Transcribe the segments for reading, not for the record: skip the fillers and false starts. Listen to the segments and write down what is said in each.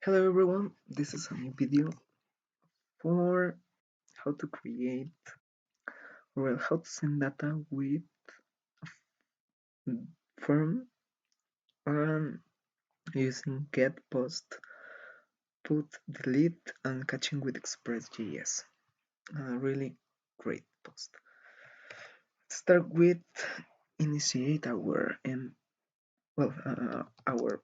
Hello everyone, this is a new video for how to create or how to send data with a form and using get, post, put, delete and catching with Express.js. A really great post. Let's start with initiate our our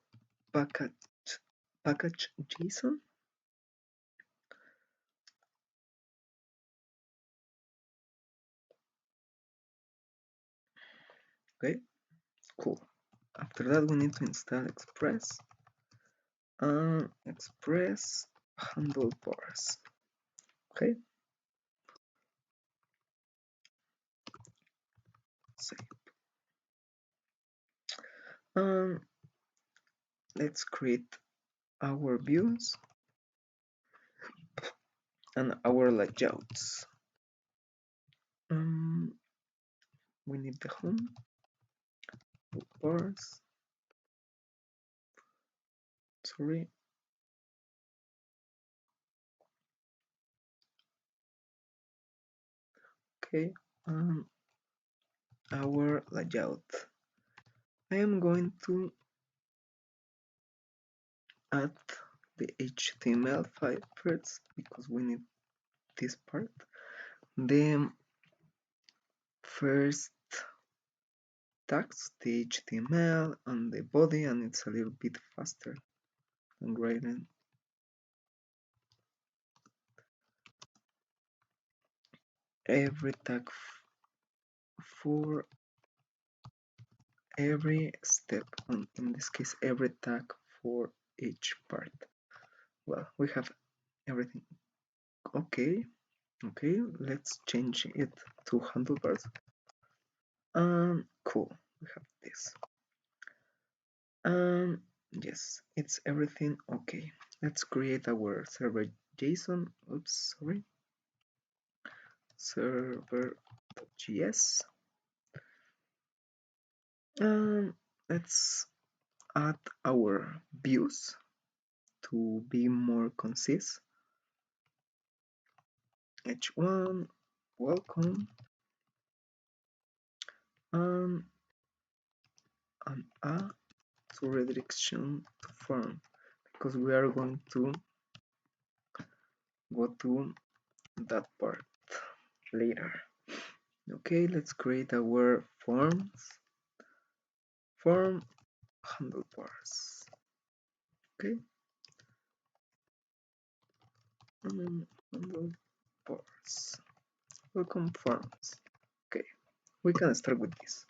package JSON. Okay, cool. After that we need to install Express and Express handlebars. Okay, save. Let's create our views and our layouts. We need the home bars. Sorry. Okay, our layout. I am going to add the HTML file first because we need this part. The first tags, the HTML and the body, and it's a little bit faster than writing. Every tag for every step, and in this case every tag for each part. Well, we have everything. Okay, let's change it to handlebars. Cool, we have this. Yes, it's everything okay. Let's create our server JSON. Oops, sorry. Server.js. Let's add our views to be more concise. H1, welcome, and A to redirection to form, because we are going to go to that part later. Okay, let's create our form handlebars. Okay, handlebars, welcome forms. Okay, we can start with this.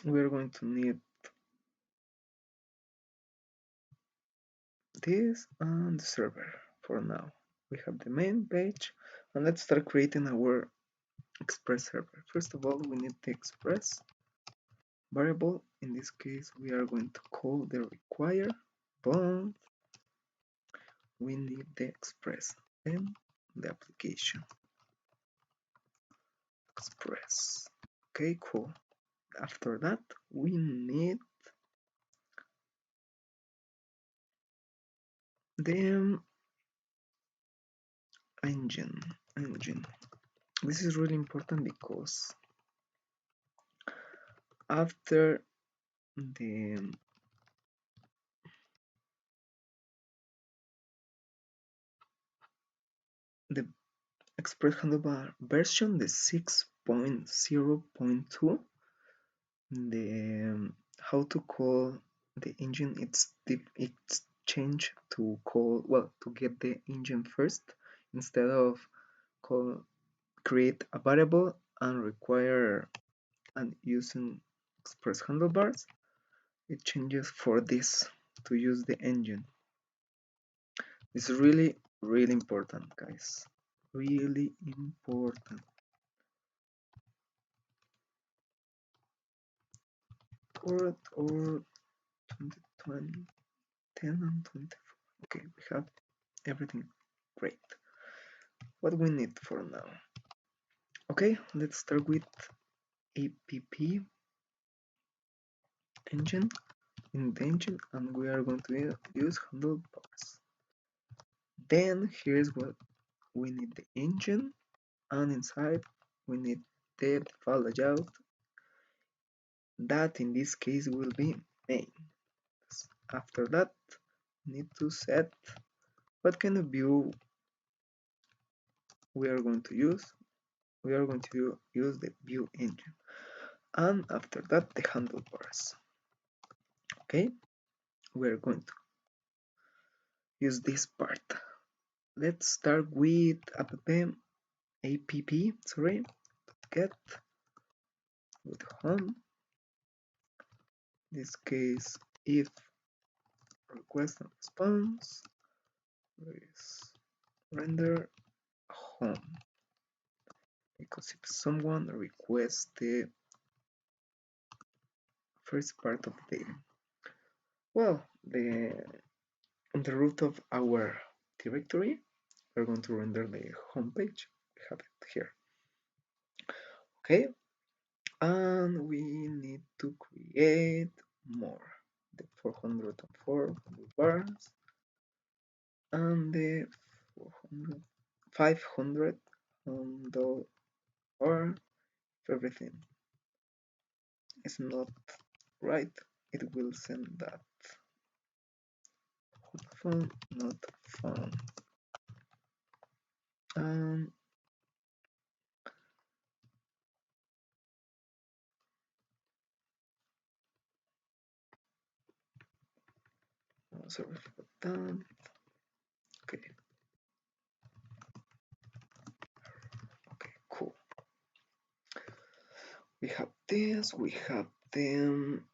We're going to need this and the server for now. We have the main page, and let's start creating our Express server. First of all, we need the Express variable. In this case, we are going to call the require, but we need the Express and the application Express. Okay, cool. After that, we need the engine. This is really important because after the Express handlebar version, the 6.0.2, the how to call the engine, it's changed to call, well, to get the engine first instead of create a variable and require and using Express handlebars. It changes for this to use the engine. It's really important, guys, really important. Or 2020, 10 and 24. Okay, we have everything great. What we need for now? Okay, let's start with app engine. in the engine, and we are going to use handlebars. Then here's what we need: the engine, and inside we need the default layout, that in this case will be main. After that, we need to set what kind of view we are going to use. We are going to use the view engine, and after that the handlebars. Okay, we are going to use this part. Let's start with app, sorry, get with home. In this case, if request and response is render home, because if someone requests the first part of the data, well, on the root of our directory, we're going to render the home page. We have it here. Okay, and we need to create more, the 404 bars and the 400, 500 handle bar. If everything is not right, it will send that phone not found. And sorry for that. Okay, okay, cool. We have this, we have them.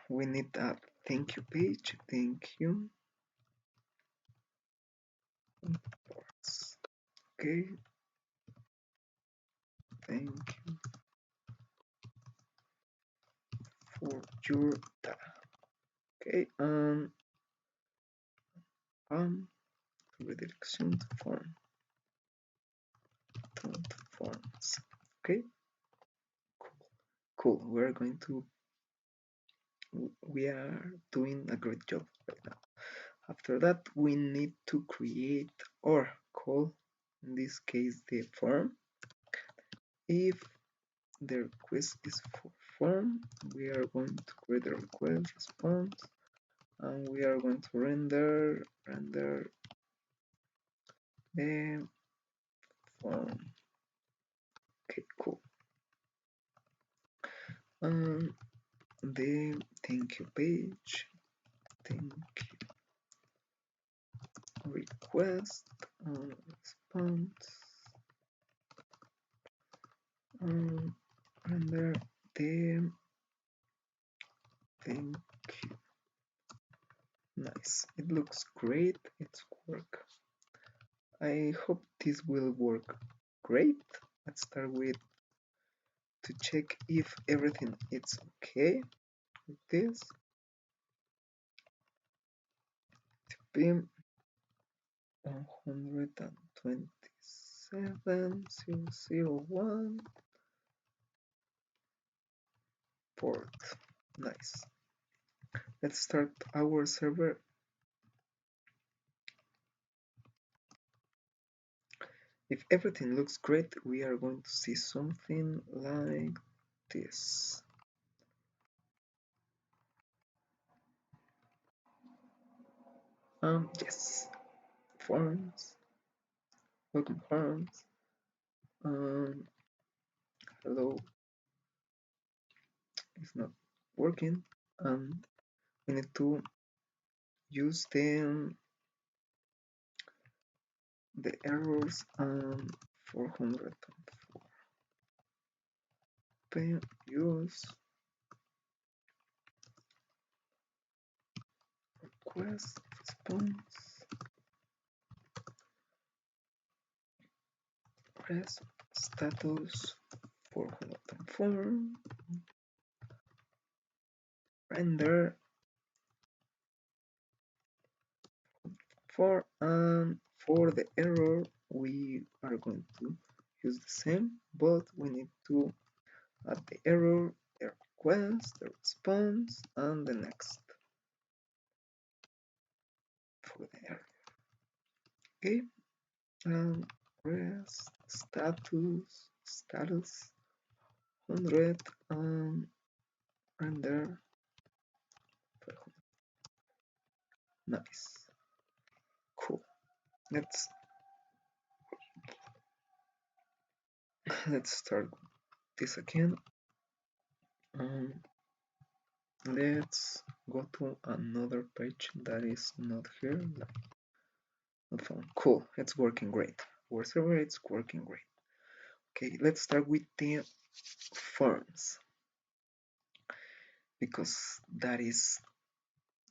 We need a thank you page. Thank you. Okay, thank you for your data. Okay, redirection to form, to forms. Okay, cool. We are doing a great job right now. After that, we need to create or call, in this case, the form. If the request is for form, we are going to create the request response, and we are going to render the form. Okay, cool. The thank you page, thank you request, response, render the thank you. Nice, it looks great. It's work. I hope this will work great. Let's start with to check if everything is okay with this. Pim 127.001 port. Nice. Let's start our server. If everything looks great, we are going to see something like this. Yes, forms, welcome forms. Hello, it's not working. We need to use the errors 404. Use request response press status 404 render for the error we are going to use the same, but we need to add the error, the request, the response, and the next. with error. Okay, rest status 100 render. Nice, cool. Let's start this again. Let's go to another page that is not here. Not found. Cool, it's working great. Our server is working great. Okay, let's start with the forms because that is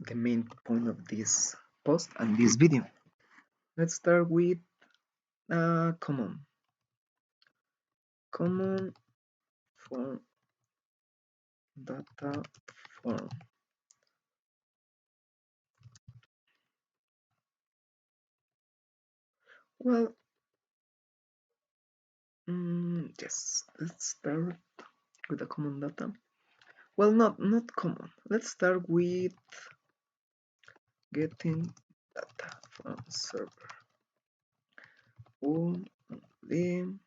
the main point of this post and this video. Let's start with common form data form. Well, yes, let's start with the common data. Well, not common. Let's start with getting data from server. Only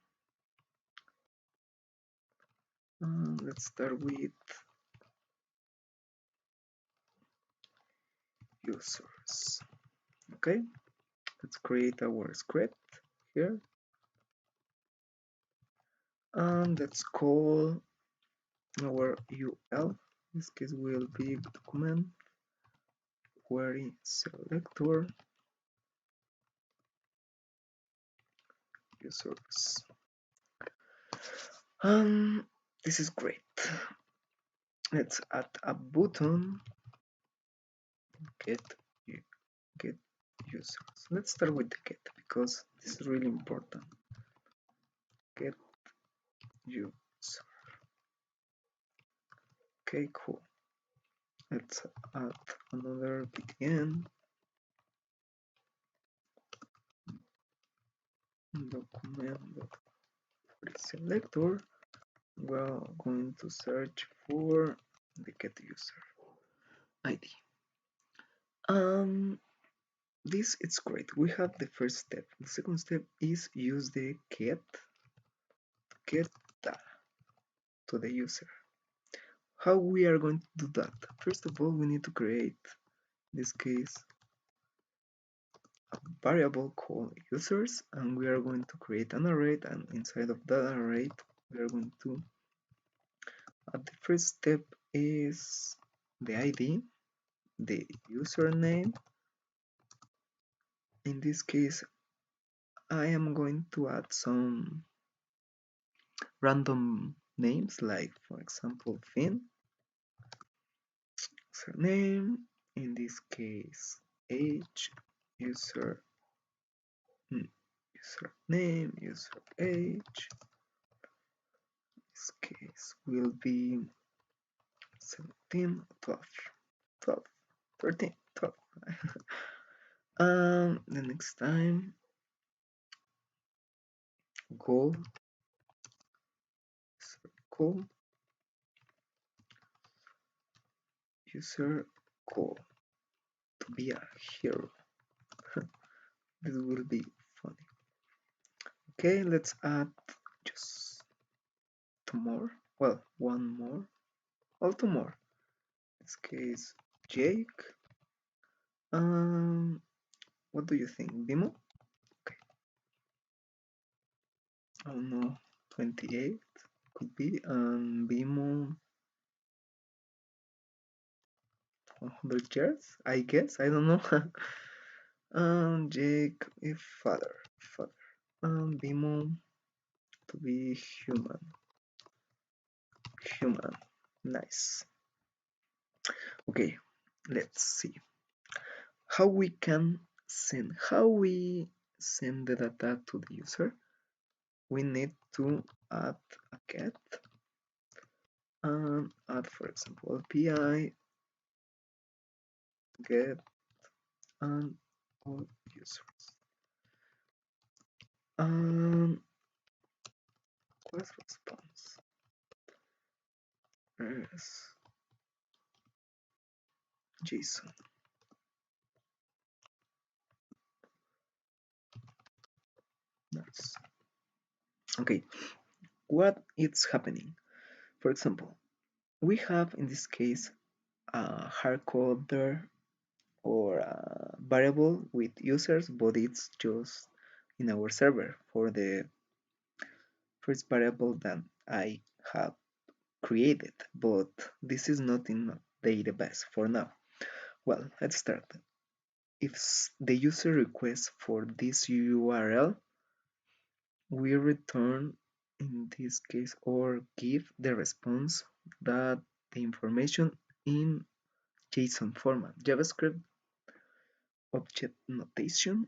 let's start with users. Okay, let's create our script here and let's call our UL. In this case will be document query selector users. This is great. Let's add a button get users. Let's start with the get because this is really important. Get user. Okay, cool. Let's add another btn document selector. We're going to search for the get user ID. This is great. We have the first step. The second step is use the get data to the user. How we are going to do that? First of all, we need to create, in this case, a variable called users, and we are going to create an array, and inside of that array, we are going to the first step is the ID, the username. In this case, I am going to add some random names, like for example, Finn. Username, in this case, age, user username, user age. In this case will be 17, 12, 12, 13, 12. The next time, goal, circle, user goal to be a hero. This will be funny. Okay, let's add just two more. Well, one more. Well, two more. In this case, Jake. What do you think, Bimo? Okay. Oh no, 28 could be. Bimo 100 years, I guess. I don't know. Jake if father. Bimo to be human. Nice. Okay, let's see how we send the data to the user. We need to add a get and add, for example, API get and all users. Request response. Yes. JSON. Okay, what is happening? For example, we have in this case a hard coder or a variable with users, but it's just in our server for the first variable that I have created, but this is not in database for now. Well, let's start. If the user requests for this URL, we return in this case or give the response that the information in JSON format, JavaScript object notation,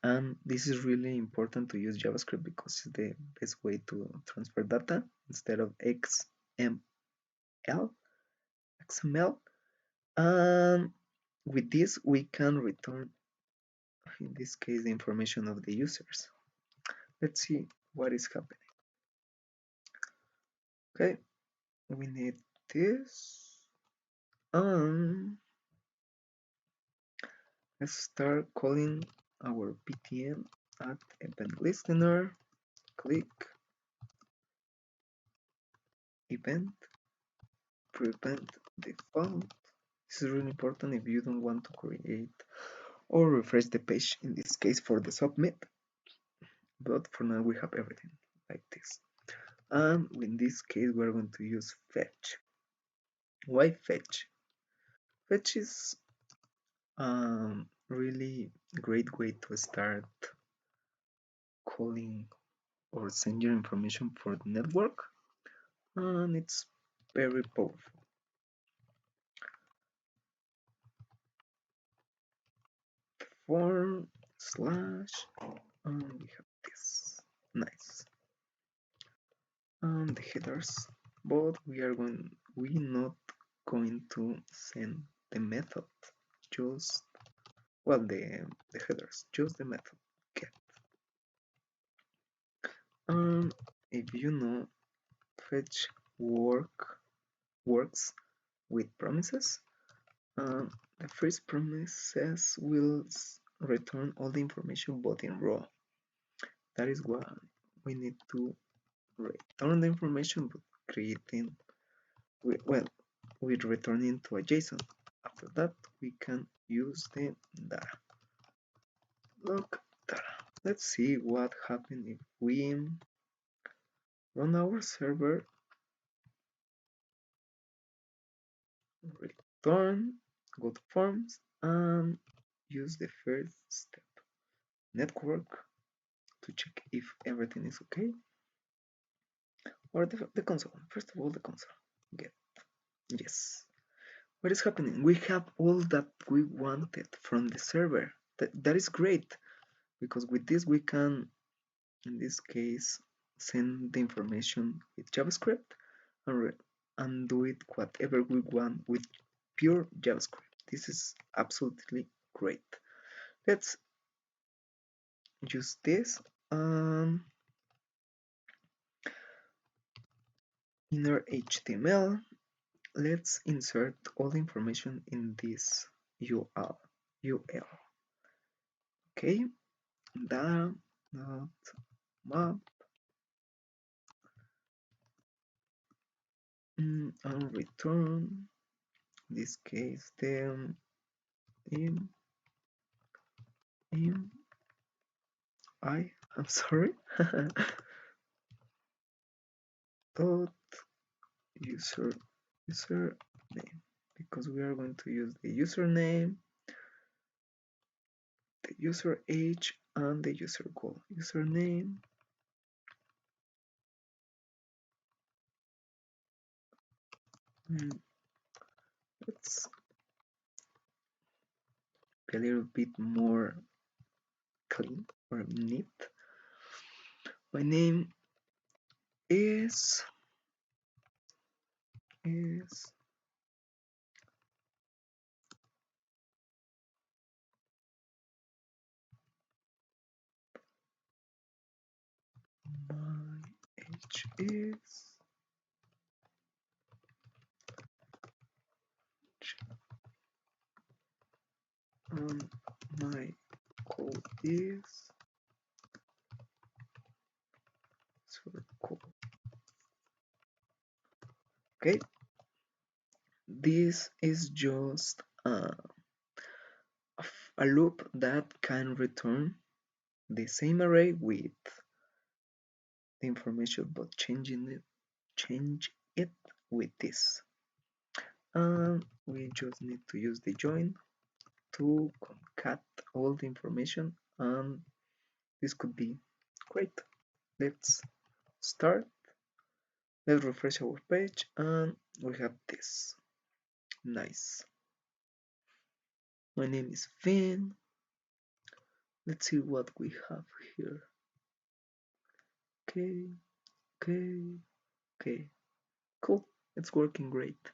and this is really important to use JavaScript because it's the best way to transfer data instead of XML. And with this we can return in this case the information of the users. Let's see what is happening. Okay, we need this. Let's start calling our PTM at event listener. Click event prevent default. This is really important if you don't want to create or refresh the page, in this case for the submit, but for now we have everything like this. And in this case we're going to use fetch. Why fetch? Fetch is really great way to start calling or send your information for the network, and it's very powerful. Form slash, and we have this. Nice. And the headers, but we not going to send the method, just well the headers, just the method get. And if you know, fetch works with promises. The first promises will return all the information but in raw. That is why we need to return the information but creating well with returning to a JSON. After that we can use the data. Look data. Let's see what happens if we run our server, return, go to forms, and use the first step, network, to check if everything is okay, or the console. First of all, the console. Get yes. What is happening? We have all that we wanted from the server. That is great because with this we can, in this case, send the information with JavaScript and do it whatever we want with pure JavaScript. This is absolutely great. Let's use this. Inner HTML. Let's insert all the information in this UL. Okay, data dot map and return. In this case, the in I'm sorry. dot username, because we are going to use the username, the user age, and the user goal. Username, let's be a little bit more clean or neat. My name is my age is my code is Okay, this is just a loop that can return the same array with the information, but change it with this. And we just need to use the join to concat all the information, and this could be great. Let's start. Let's refresh our page, and we have this. Nice. My name is Finn. Let's see what we have here. Okay, okay. Cool. It's working great.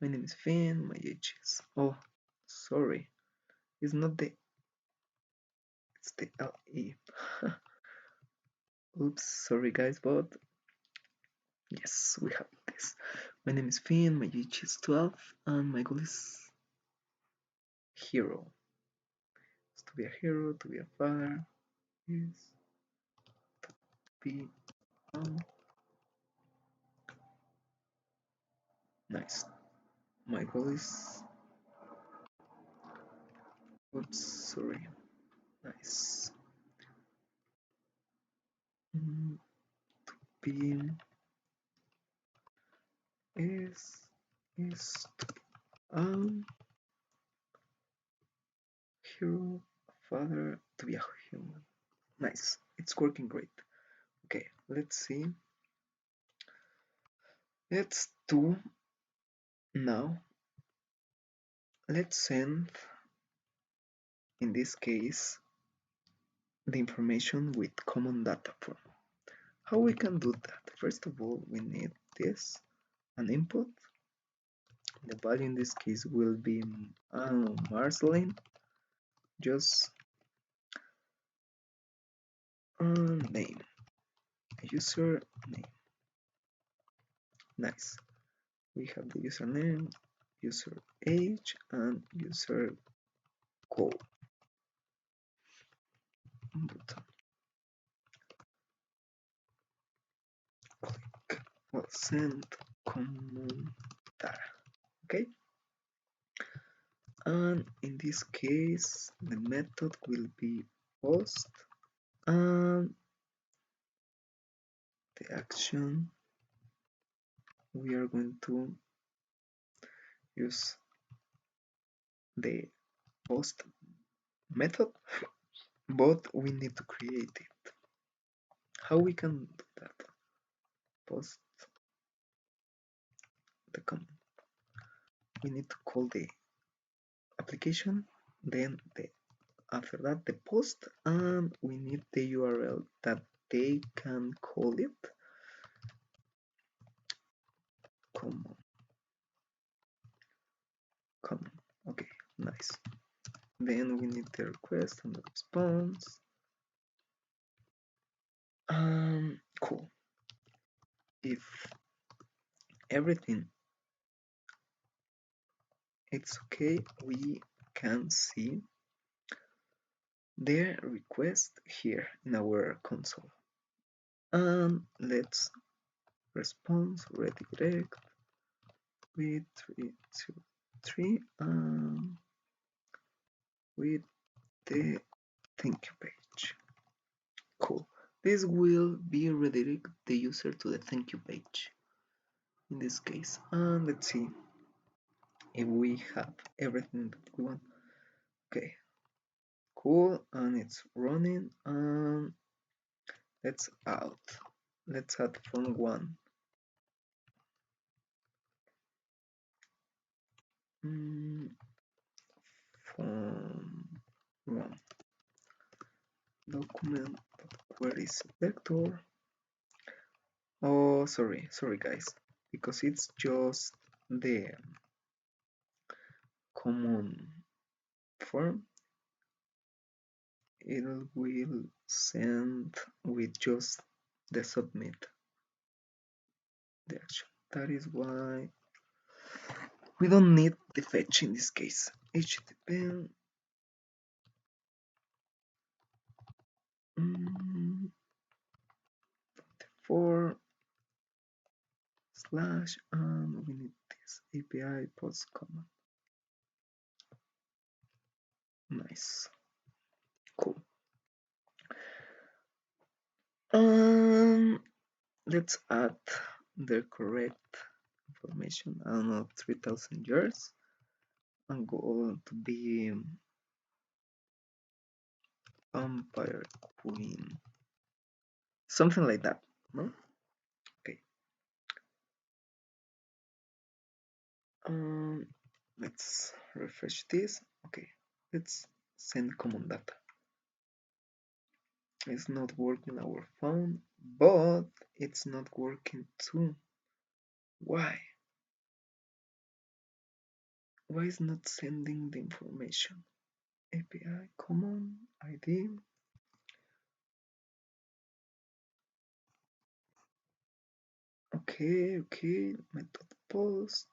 My name is Finn. My age is. Oh, sorry. It's not the. It's the LE. Oops, sorry guys, but yes, we have this. My name is Finn. My age is 12, and my goal is hero. It's to be a hero, to be a father, is to be nice. My goal is. Oops, sorry. Nice. Be is hero, father, to be a human. Nice. It's working great. Okay, let's see. Let's do now. Let's send, in this case, the information with common data form. How we can do that? First of all, we need this, an input. The value in this case will be Marceline. Just name, user name. Nice. We have the username, user age, and user code. Button. Click. Well, send common data. Okay. And in this case, the method will be post, and the action we are going to use the post method, but we need to create it. How we can do that? Post the command. We need to call the application, then the after that the post, and we need the URL that they can call it. Common. Okay, nice. Then we need the request and the response. Cool. If everything it's okay, we can see the request here in our console. And let's response redirect with 323 with the thank you page. Cool. This will be redirect the user to the thank you page in this case. And let's see if we have everything that we want. Okay, cool, and it's running. And let's add from one. From one document queries vector. Oh, sorry guys, because it's just the common form. It will send with just the submit the action. That is why we don't need the fetch in this case. HTTP for flash, and we need this API post command. Nice, cool. Let's add the correct information. I don't know, 3000 years. I'm going to be Vampire Queen. Something like that, no? Okay. Let's refresh this. Okay, let's send common data. It's not working our phone, but it's not working too. Why? Why is not sending the information? API common ID. Okay, method post.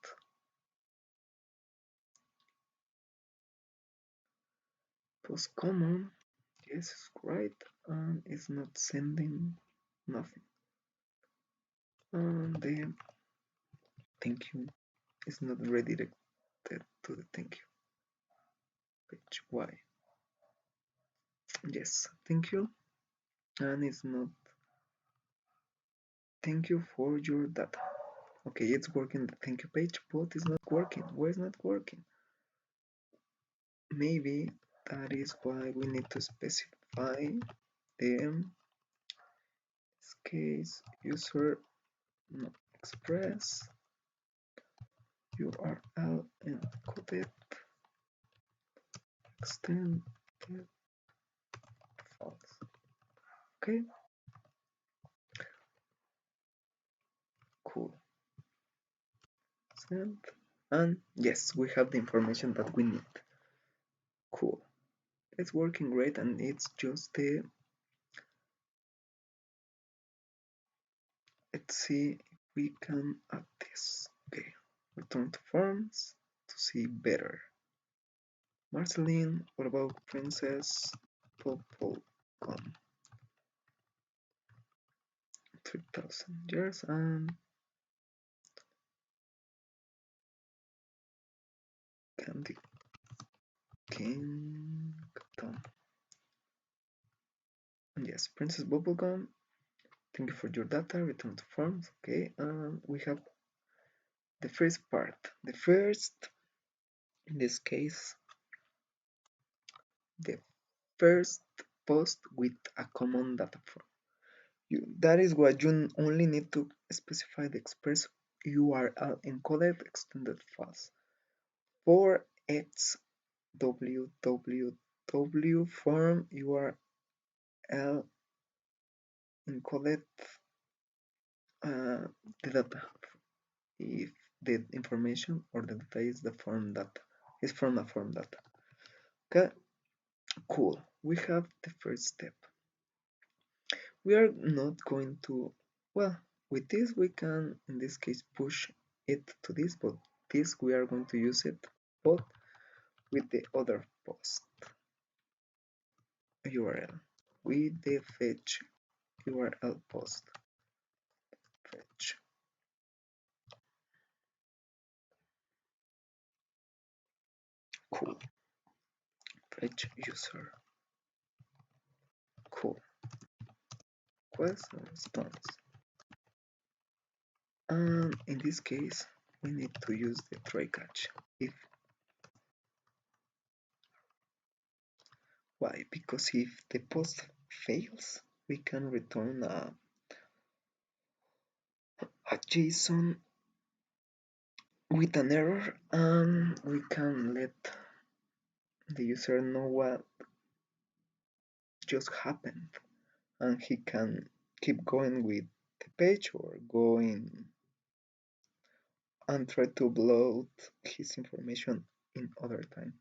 Post common. Yes, it's right. And it's not sending nothing. And the thank you is not redirected to the thank you page. Why? Yes, thank you. And it's not thank you for your data. Okay, it's working the thank you page, but it's not working. Why is not working? Maybe that is why we need to specify the this case user no, express URL encoded extended false. Okay, cool. Send. And yes, we have the information that we need. Cool. It's working great, and it's just the let's see if we can add this. Okay, return to forms to see better. Marceline, what about Princess Bubblegum? 3000 years and Candy Kingdom. And yes, Princess Bubblegum, thank you for your data, return to forms. Okay, and we have the first part. The first, in this case, the first post with a common data form. That is what you only need to specify the express URL encoded extended files for X www form URL encoded the data if the information or the data is the form data is from a form data. Okay, cool. We have the first step. We are not going to, well, with this we can in this case push it to this, but this we are going to use it both with the other post URL with the fetch URL post fetch. Cool. Fetch user. Cool. Question response. And in this case, we need to use the try catch. If why? Because if the post fails, we can return a JSON with an error, and we can let the user know what just happened, and he can keep going with the page or going and try to upload his information in other time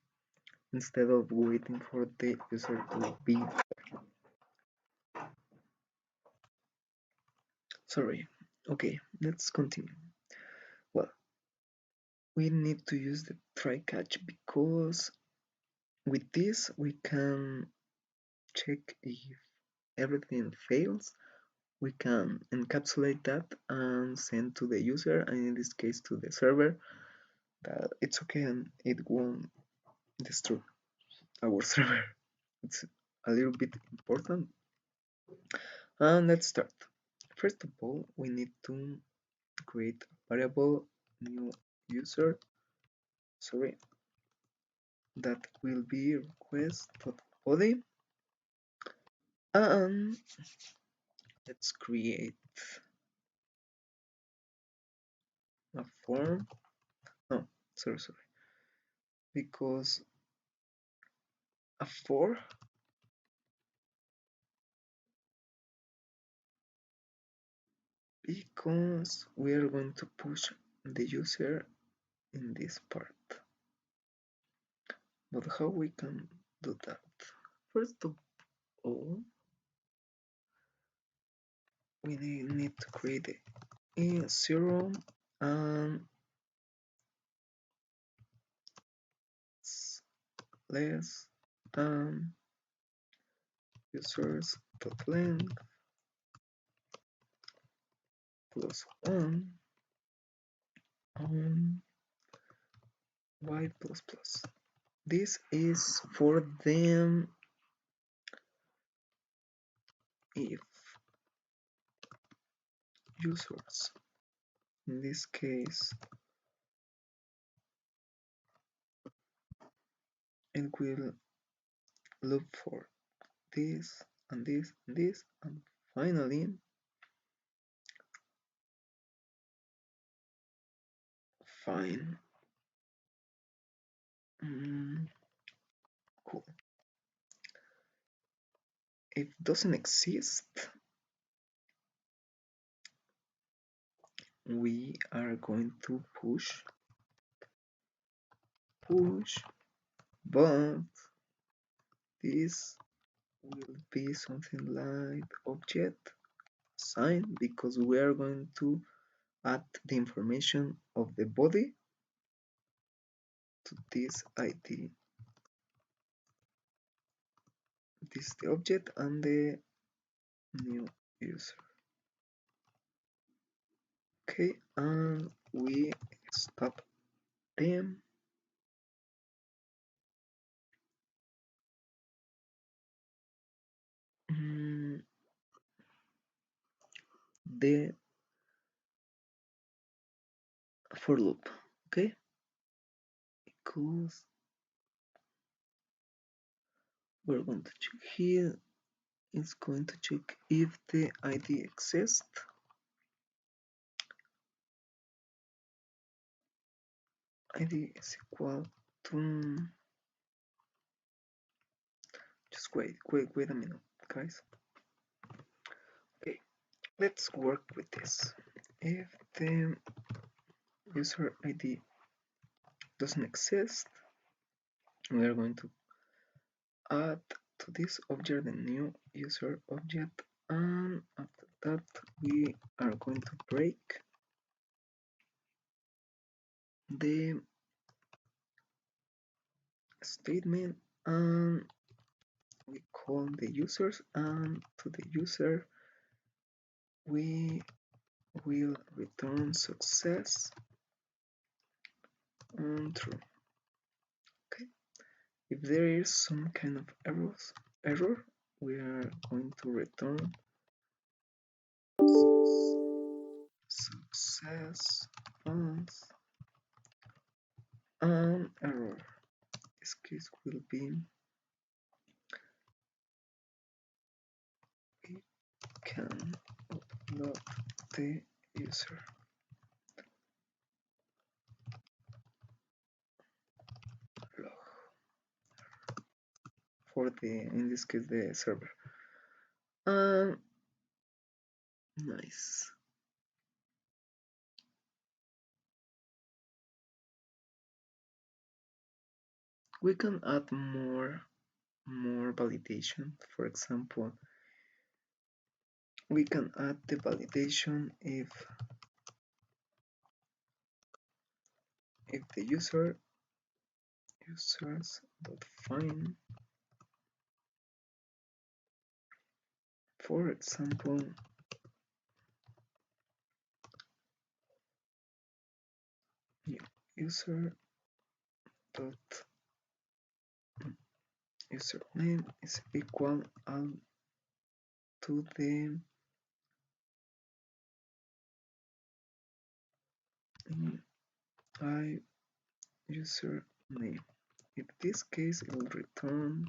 instead of waiting for the user to be sorry. Okay, let's continue. Well, we need to use the try catch because with this we can check if everything fails we can encapsulate that and send to the user, and in this case to the server, that it's okay and it won't destroy our server. It's a little bit important. And let's start. First of all, we need to create a variable new user, sorry, that will be request.body, and let's create a form. No, sorry, because a for because we are going to push the user in this part. But how we can do that? First of all, we need to create a 0 and less than users.length plus 1 on y plus plus. This is for them if users, in this case, it will look for this and this and this, and finally find cool. If it doesn't exist, we are going to push, but this will be something like object sign, because we are going to add the information of the body to this ID. This is the object and the new user. Okay, and we stop them. The for loop, okay, because we're going to check here. It's going to check if the ID exists. ID is equal to, just wait a minute, guys. Okay, let's work with this. If the user ID doesn't exist, we are going to add to this object the new user object, and after that we are going to break the statement, and we call the users, and to the user we will return success and true. Okay, if there is some kind of error, we are going to return success false, and error. This case will be we can upload the user log for the, in this case, the server. Nice. We can add more validation. For example, we can add the validation if the users.find, for example, user dot username is equal to the I username. In this case, it will return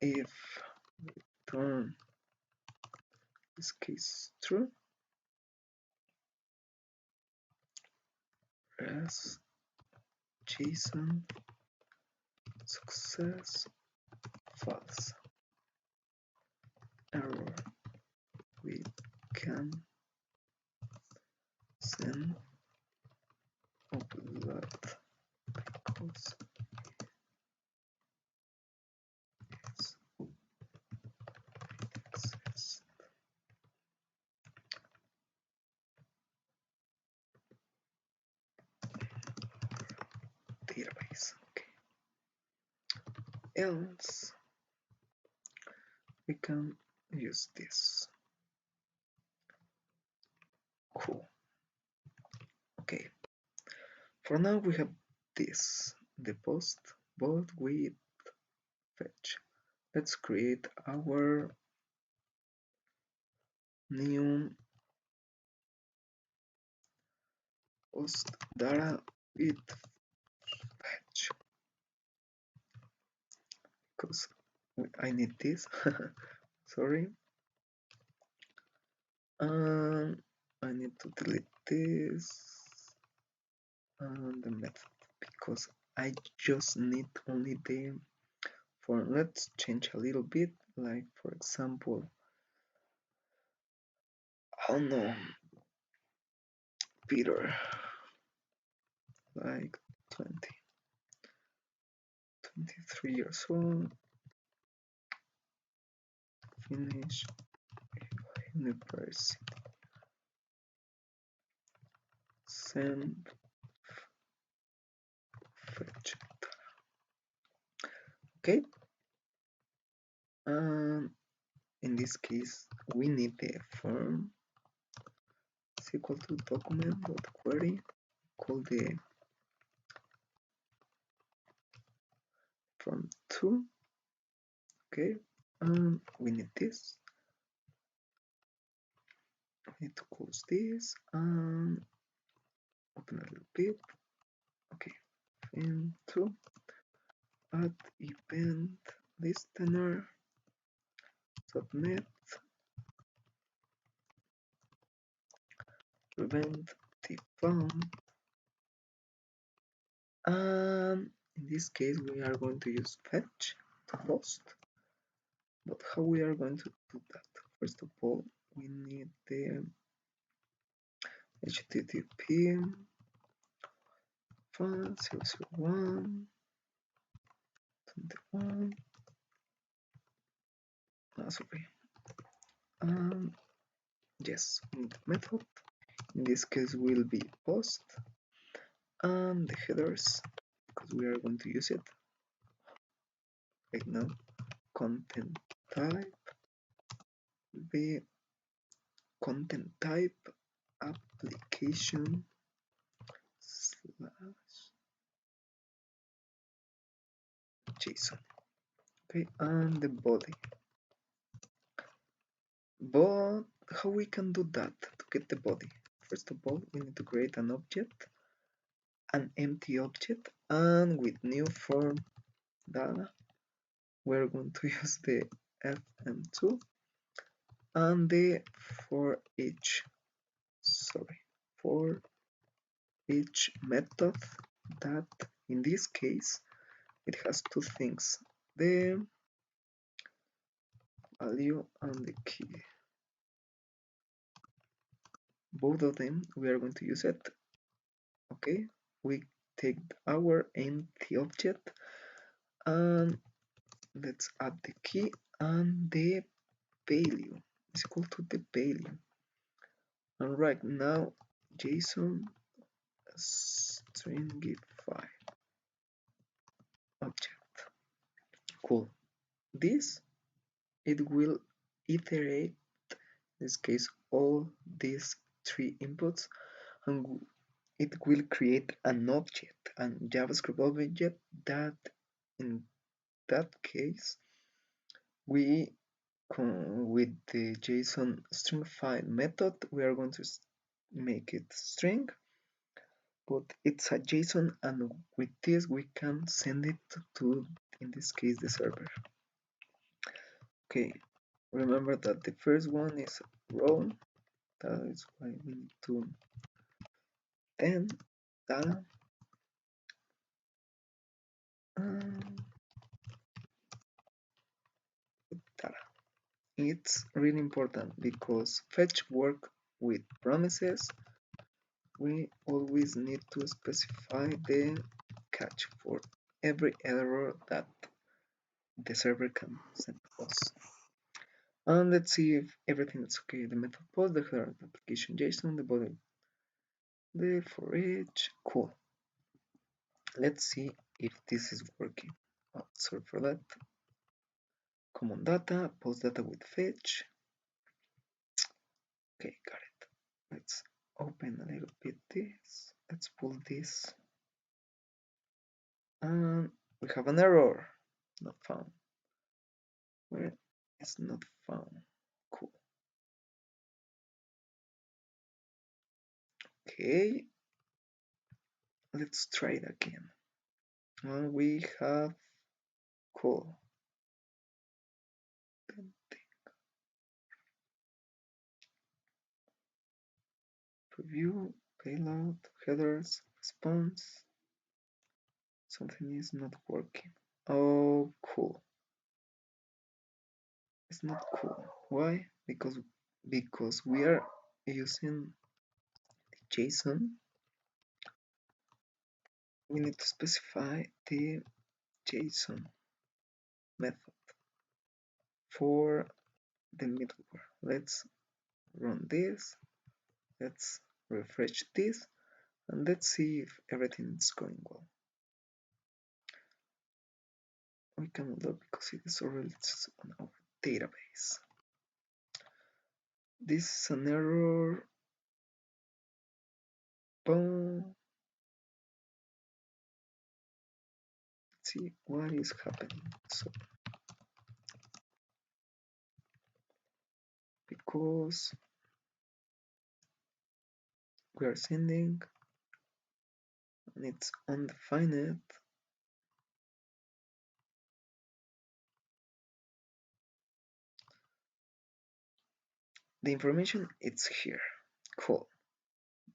if return this case true, as JSON success false error. We can send upload because it's access database. Okay. Else we can use this. Cool. Okay. For now we have this, the post both with fetch. Let's create our new post data with fetch because I need this. Sorry. I need to delete this and the method because I just need only the form. Let's change a little bit, like for example, I don't know, Peter, like 23 years old, finish university, send fetch. Okay, in this case we need the form is equal to document.query, call the form 2. Okay, we need this. We need to close this and open a little bit. Okay, and 2 add event listener submit prevent the found, and in this case we are going to use fetch to post. But how we are going to do that? First of all, we need the http file 001 21. Sorry. Yes, we need the method. In this case will be post and the headers because we are going to use it right now. Content type will be content type application slash JSON. Okay, and the body. But how we can do that to get the body? First of all, we need to create an object, an empty object, and with new form data, we're going to use the fm2 and the for each method that in this case it has two things, the value and the key. Both of them we are going to use it. Okay, we take our empty object and let's add the key and the value is equal to the value. And right now JSON stringify object. Cool. This it will iterate in this case all these three inputs and it will create an object, a JavaScript object that in that case we with the JSON string file method we are going to make it string, but it's a JSON, and with this we can send it to, in this case, the server. Okay, remember that the first one is row, that is why we need to then data, data. It's really important because fetch work with promises. We always need to specify the catch for every error that the server can send us. And let's see if everything is okay. The method post, the header, the application JSON, the body, the for each. Cool. Let's see if this is working. Oh, sorry for that. Common data, post data with fetch. Okay, got it. Let's open a little bit this. Let's pull this. And we have an error. Not found. Where is not found? Cool. Okay. Let's try it again. And we have cool. Preview, payload, headers, response. Something is not working. Oh, cool. It's not cool. Why? Because we are using JSON. We need to specify the JSON method for the middleware. Let's run this. Let's refresh this, and let's see if everything is going well. We cannot load because it is already on our database. This is an error. Boom. Let's see what is happening. So, because we are sending and it's undefined, the information it's here. Cool.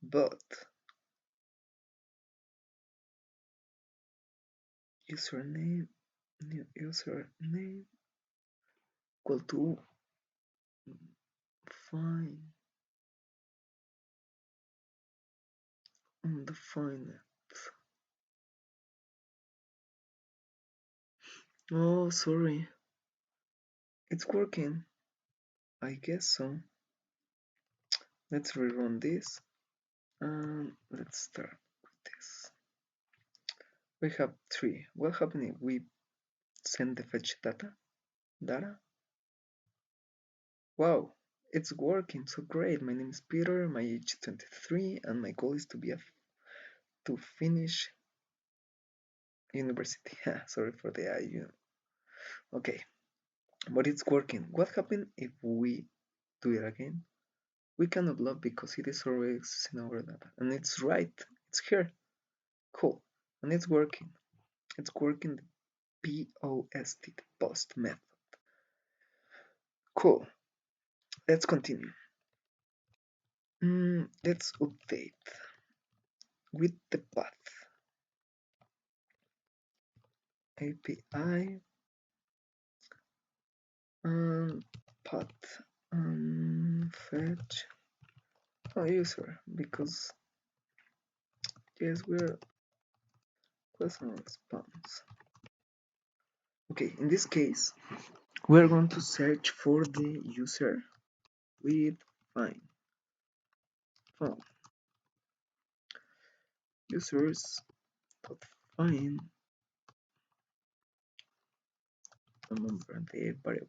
But username, new username equal to fine undefined. Oh, sorry. It's working. I guess so. Let's rerun this and let's start with this. We have 3. What happened if we send the fetch data? Wow, it's working so great. My name is Peter, my age is 23, and my goal is to finish university. Sorry for the IU. Okay, but it's working. What happens if we do it again? We cannot log because it is already in our data, and it's right. It's here. Cool, and it's working. It's working. The POST, the post method. Cool. Let's continue. Let's update with the path API and path fetch user, because yes, we're question response. Okay, in this case we're going to search for the user with find phone users dot find, remember the variable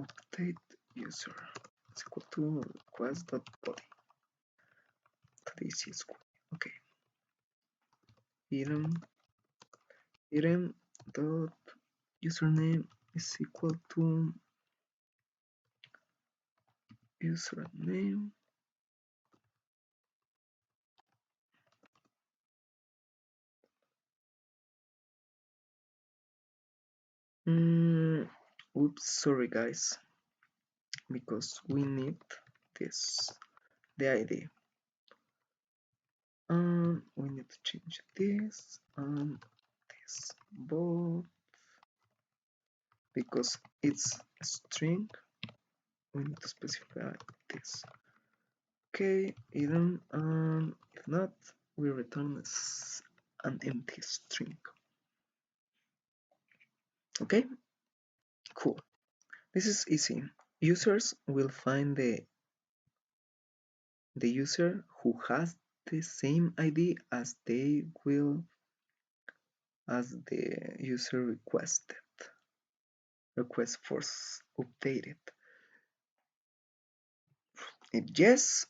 update user. is equal to request.body to this is okay. item dot username is equal to username oops, sorry guys, because we need this, the ID. We need to change this and this both because it's a string. We need to specify this. Okay, even if not, we return an empty string. Okay, cool. This is easy. Users will find the user who has the same ID as they will as the user request for updated. If yes,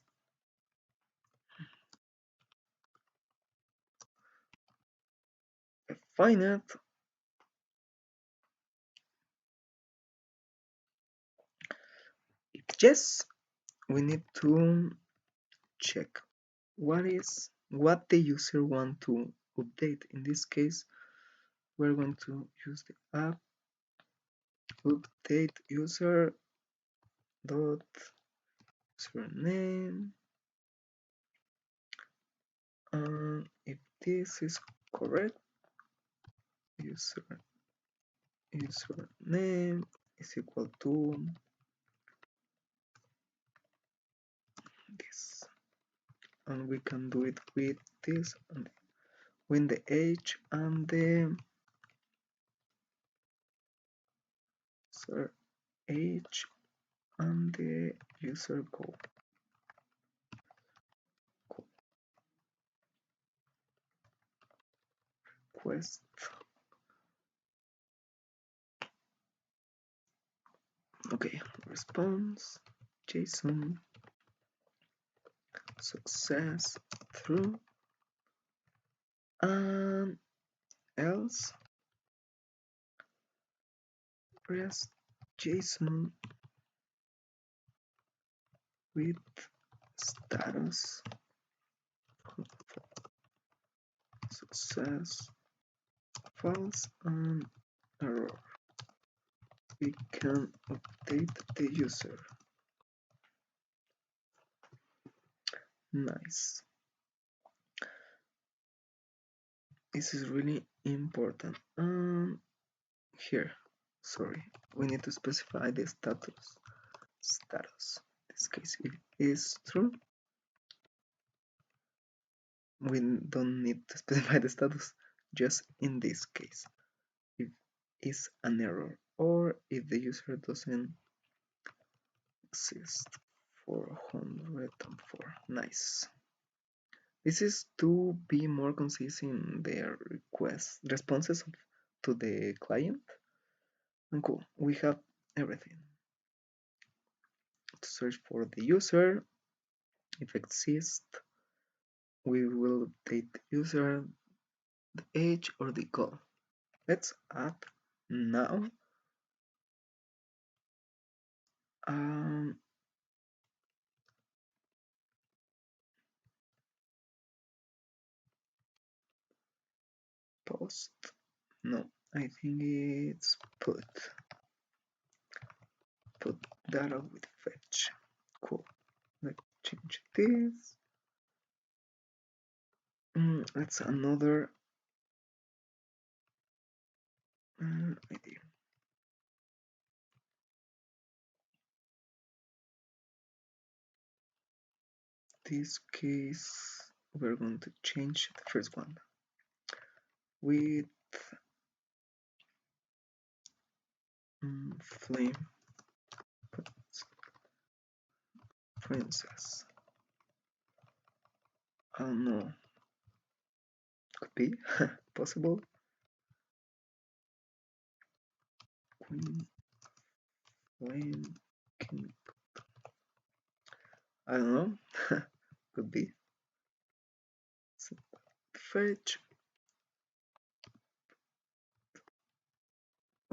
find it. If yes, we need to check what the user want to update. In this case, we're going to use the app update user dot username, and if this is correct, username is equal to this, and we can do it with this and with the age and the user age and the user code. Quest. Okay, response JSON success through and else rest JSON with status success false and error. We can update the user. Nice. This is really important. Here, sorry, we need to specify the status. In this case, if it is true, we don't need to specify the status. Just in this case, if it's an error or if the user doesn't exist. 404. Nice. This is to be more concise in their responses to the client. And cool, we have everything. To search for the user, if exists, we will update the user, the age or the goal. Let's add now post. No, I think it's put data with fetch. Cool. Let's change this. That's another idea. This case, we're going to change the first one with flame princess. I don't know. Could be possible. Queen flame king. I don't know. Could be. So, fetch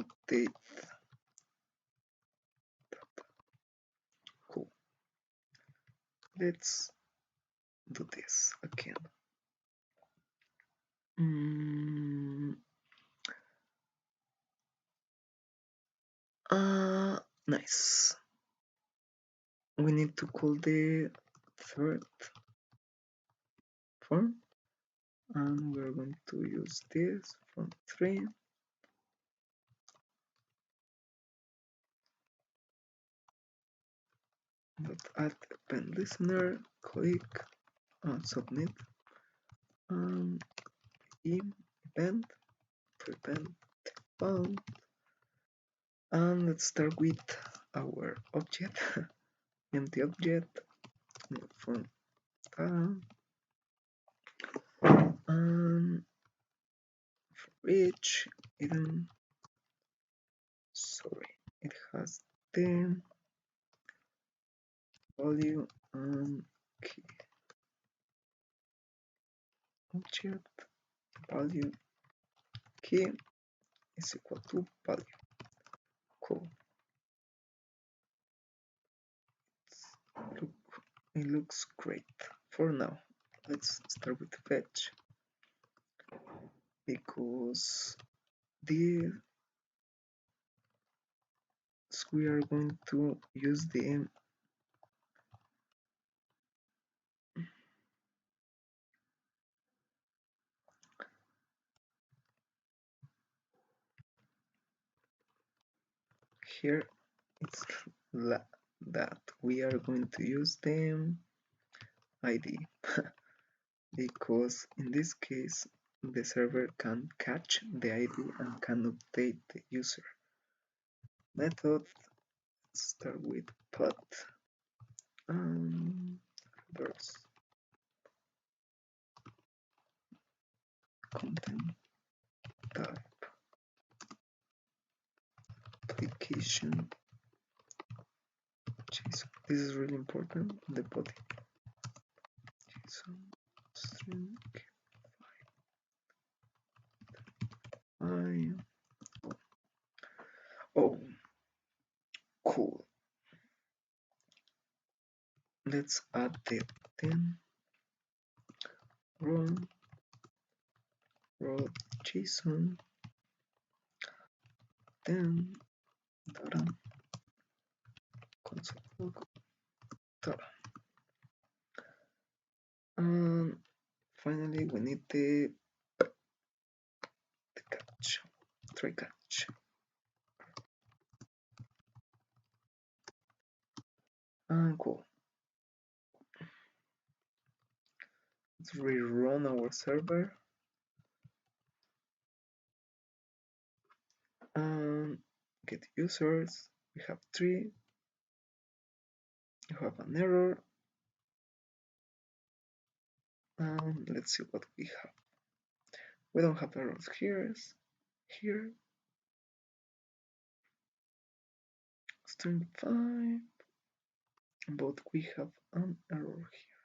update. Cool. Let's do this again. Nice. We need to call the third form, and we're going to use this form 3. But add append listener, click on submit, and event to event found. And let's start with our object, empty object, form and for each item, sorry, it has the value and key. Object value key is equal to value. Cool. Look, it looks great for now. Let's start with fetch, because this we are going to use the here it's that we are going to use the ID because in this case the server can catch the ID and can update the user. Method, start with put reverse content type application JSON. This is really important. The body JSON string file. Oh, cool. Let's add the 10 row JSON, then data console log data. And finally we need the catch, try catch. And cool. Let's rerun our server and get users. We have 3. You have an error. And let's see what we have. We don't have errors here. String 5. But we have an error here.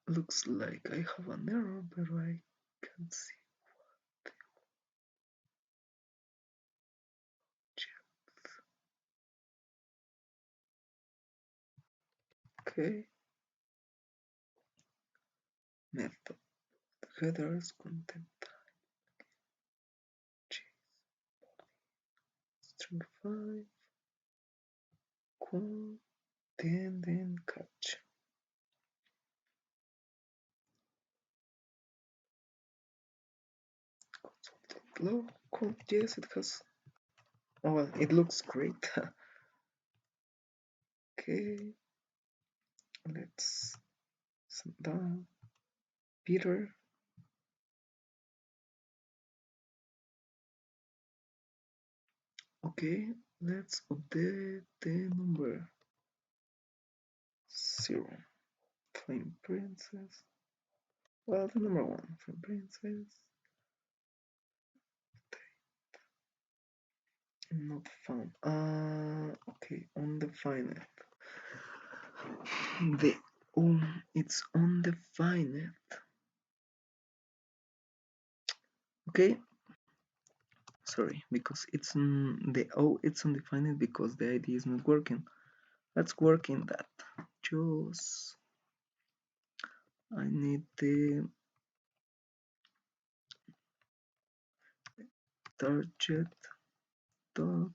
Looks like I have an error, but I can't see what. Okay. Method headers content string 5 cool then catch console.log. Cool. Yes, it has. Oh well, it looks great. Okay, let's send down Peter. Okay, let's update the number 0. Flame Princess. Well, the number 1, Flame Princess. Not found. Okay, undefined. The it's undefined. Okay, sorry, because it's the it's undefined because the ID is not working. Let's work in that. Just I need the target dot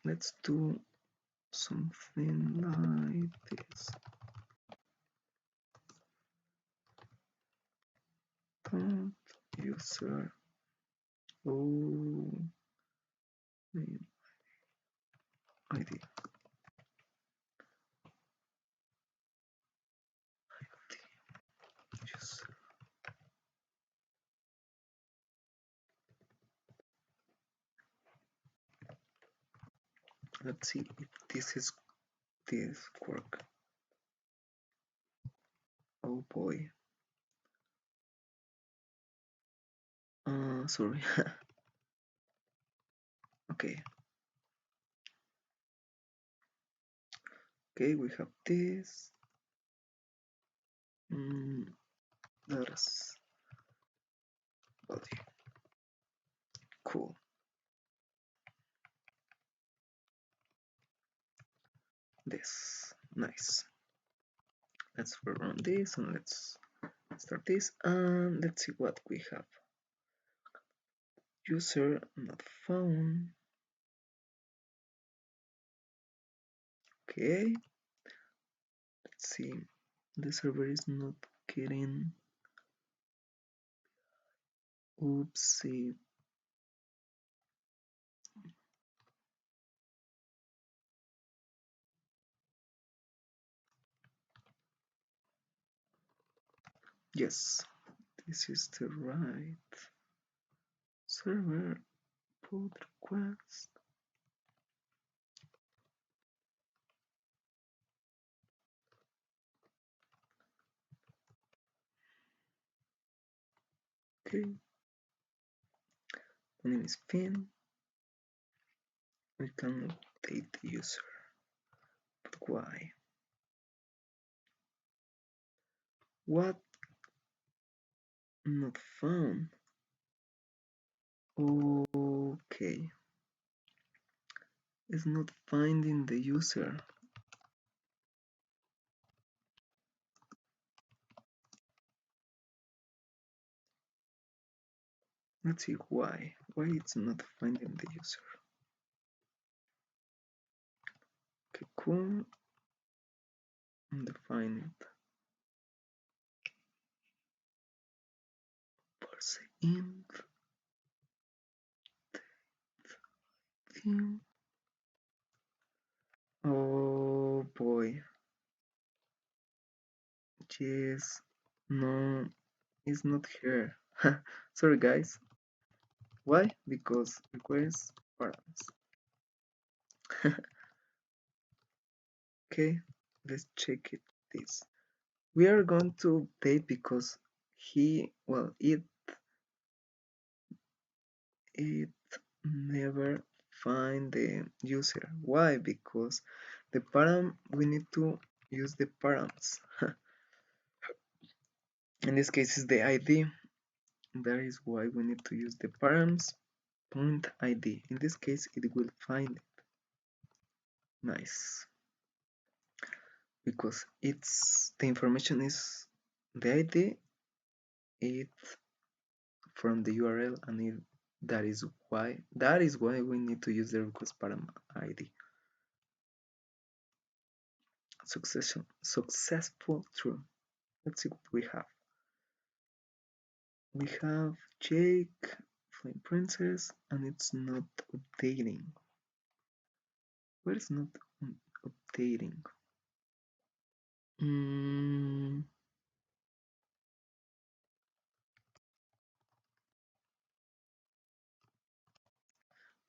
let's do something like this. Dot user name ID. User. Let's see if this work. Oh boy. Sorry. Okay. Okay, we have this. That's body. Cool. This. Nice. Let's run this and let's start this and let's see what we have. User not found. Okay. Let's see. The server is not getting. Oopsie. Yes, this is the right server. Put request. Okay. My name is Finn. We can update the user. But why? What? Not found. Okay. It's not finding the user. Let's see why. Why it's not finding the user. Okay, cool. Define it. Parse int. Theme. Oh boy. Yes. No, it's not here. Sorry guys. Why? Because requires params. Okay, let's check it this. We are going to update because it never find the user. Why? Because the param we need to use the params. In this case is the ID. That is why we need to use the params point ID. In this case it will find it. Nice. Because it's the information is the ID it from the URL and that is why we need to use the request param ID. Successful true. Let's see what we have. We have Jake, Flame Princess, and it's not updating. Where is not updating? Mm,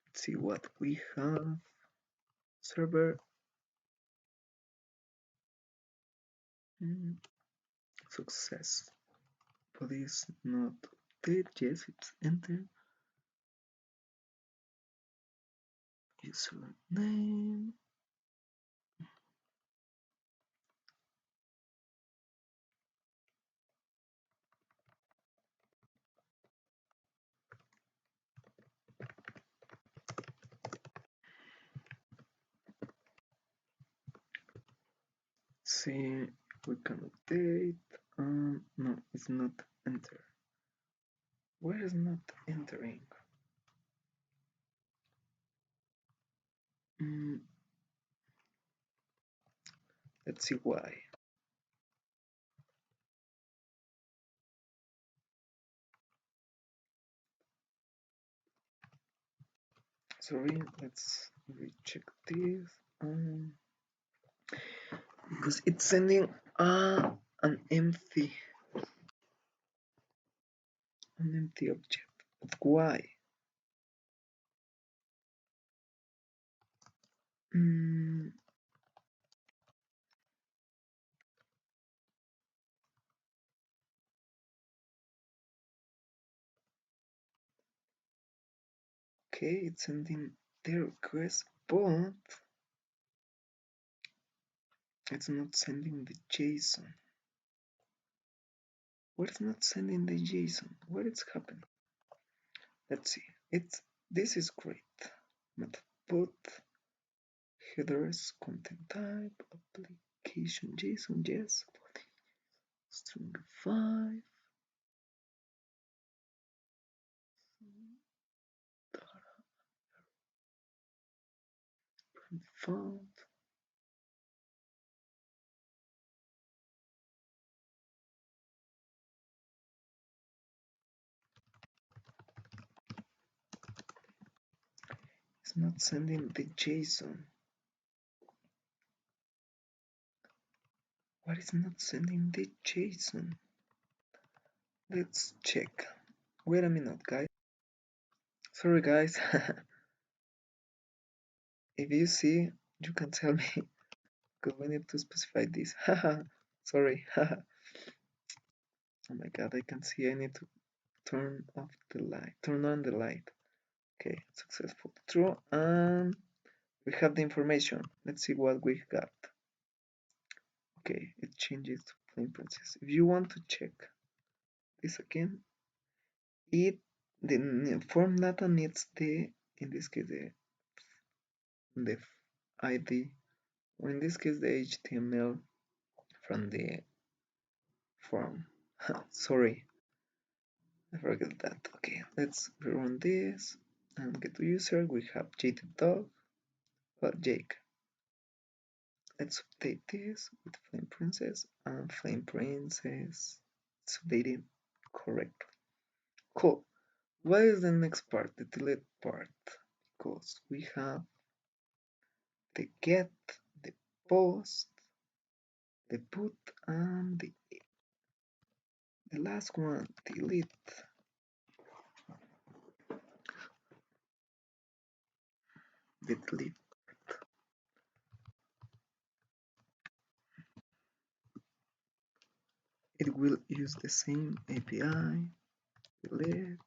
let's see what we have. Server. Success. But it's not update. Yes, it's enter. Username. See, we can update. No, it's not enter. Where is not entering? Let's see why. Sorry, let's recheck this. Because it's sending an empty object. But why? Okay, it's sending the request, but it's not sending the JSON. What is not sending the JSON? What is happening? Let's see. This is great. Method put headers, content type, application JSON, yes. String 5. Found. It's not sending the JSON. What is not sending the JSON? Let's check. Wait a minute, guys. Sorry, guys. If you see, you can tell me because we need to specify this. Haha. Sorry. Haha. Oh my god, I can see I need to turn off the light. Turn on the light. Okay, successful. True. And we have the information. Let's see what we got. Okay, it changes to plain princess. If you want to check this again, the form data needs in this case the ID, or in this case the HTML from the form. Sorry, I forgot that. Okay, let's rerun this and get to user. We have JTDog, Jake. Let's update this with Flame Princess, and Flame Princess is updated correctly. Cool. What is the next part, the delete part? Because we have the get, the post, the put, and the last one, delete. The delete. It will use the same API, delete,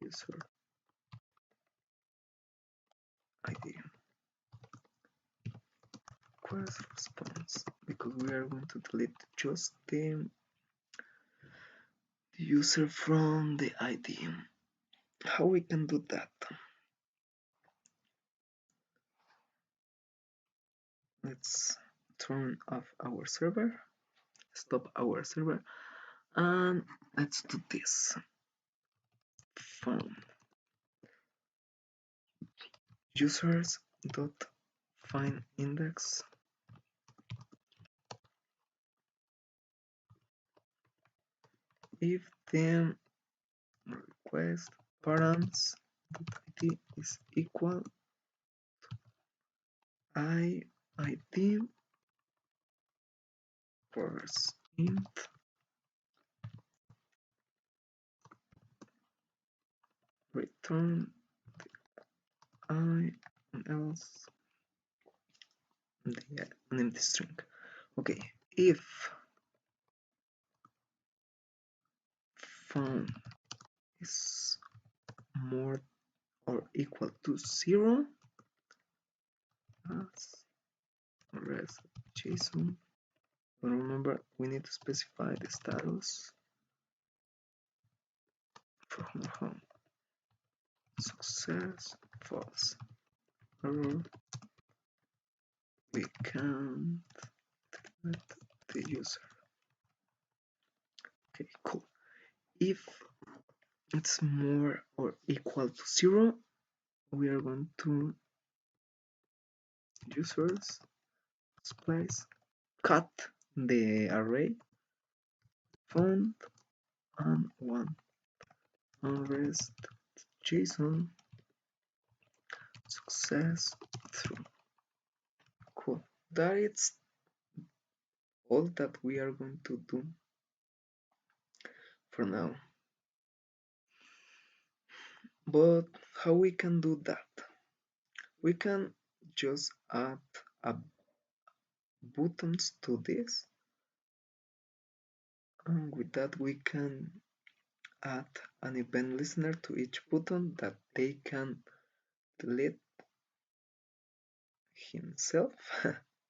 user ID, request response, because we are going to delete just the user from the ID. How we can do that? Let's turn off our server, stop our server, and let's do this. From users dot find index if the request params id is equal to id first int return I and else an empty string. Okay, if font is more or equal to 0, as rest JSON. But remember, we need to specify the status for home. Success, false, error. We can't let the user. Okay, cool. If it's more or equal to 0, we are going to users place cut the array font and one unrest JSON success through. Cool. That is all that we are going to do for now. But how we can do that? We can just add a buttons to this, and with that we can add an event listener to each button that they can delete himself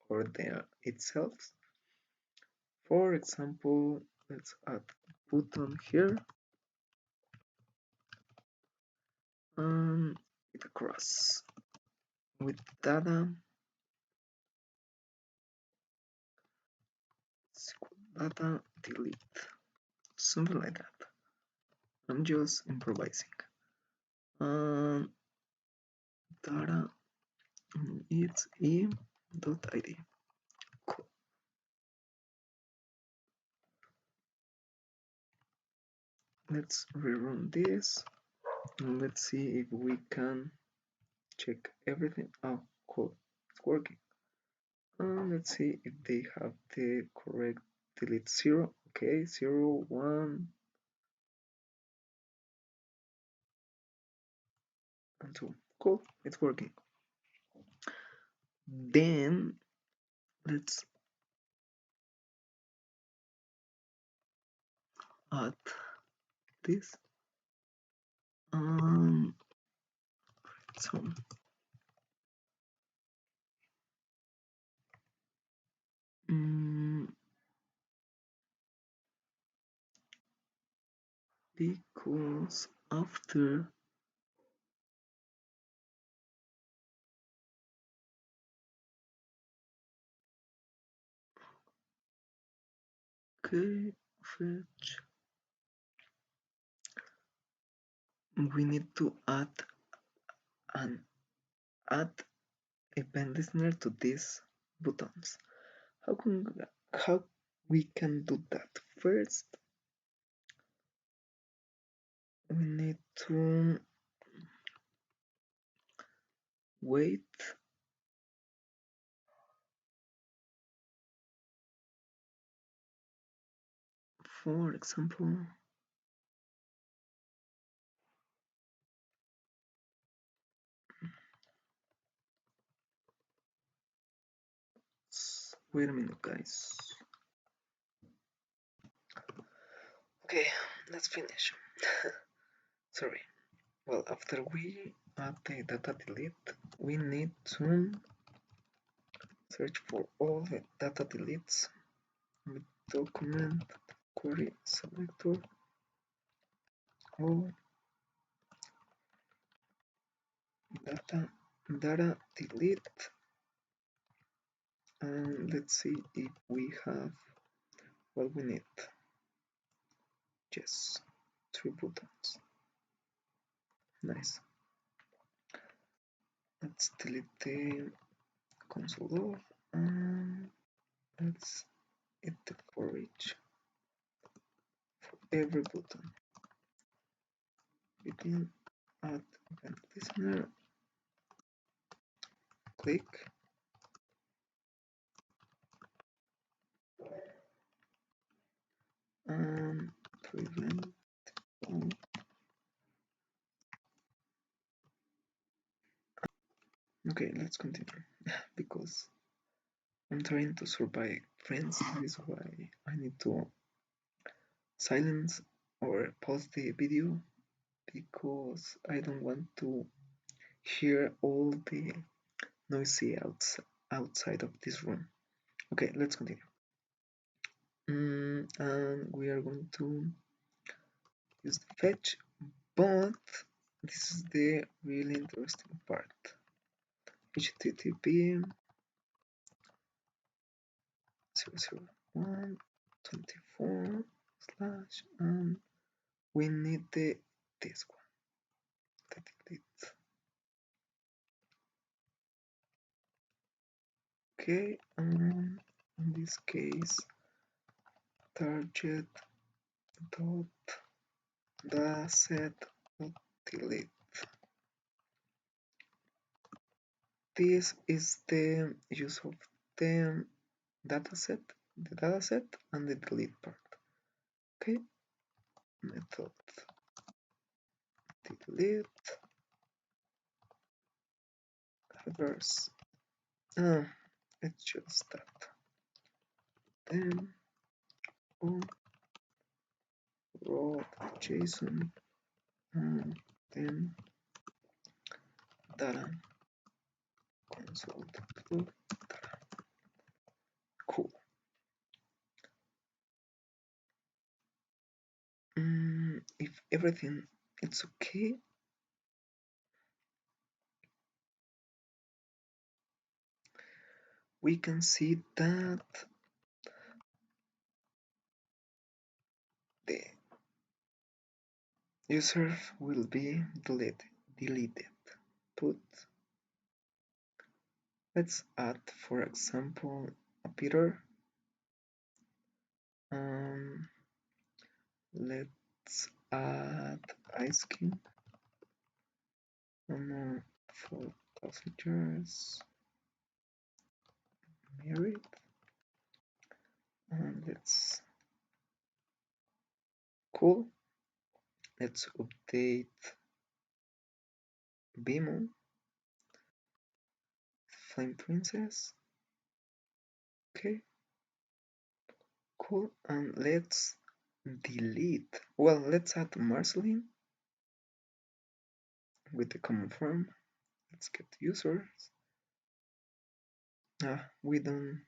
or their itself. For example, let's add a button here and with a cross with data delete, something like that. I'm just improvising. Data it's e.id. Cool. Let's rerun this and let's see if we can check everything. Oh, cool, it's working. Let's see if they have the correct delete 0. Okay, 0, 1, and 2. Cool, it's working. Then let's add this. So because after okay fetch we need to add an add event listener to these buttons. How we can do that? First we need to wait for example wait a minute guys. Okay, let's finish. Sorry. Well, after we add the data delete, we need to search for all the data deletes with document query selector all data delete, and let's see if we have what we need. Yes, 3 buttons. Nice. Let's delete the console log and let's hit the for each for every button. Begin add event listener. Click. and prevent. Okay, let's continue because I'm trying to survive, friends. That is why I need to silence or pause the video because I don't want to hear all the noisy outside of this room. Okay, let's continue. And we are going to use the fetch, but this is the really interesting part. HTTP 00124 slash and we need this one, the delete. Okay, in this case target dot dataset dot delete. This is the use of the dataset, and the delete part. Okay, method delete reverse. It's just that. Then on raw JSON and then data console. Cool. If everything is okay, we can see that the user will be deleted. But let's add, for example, a Peter. Let's add ice cream. For passengers married. And let's cool. Let's update Bimo Flame Princess. Okay, cool. And let's delete. Well, let's add Marceline with the common form. Let's get users. We don't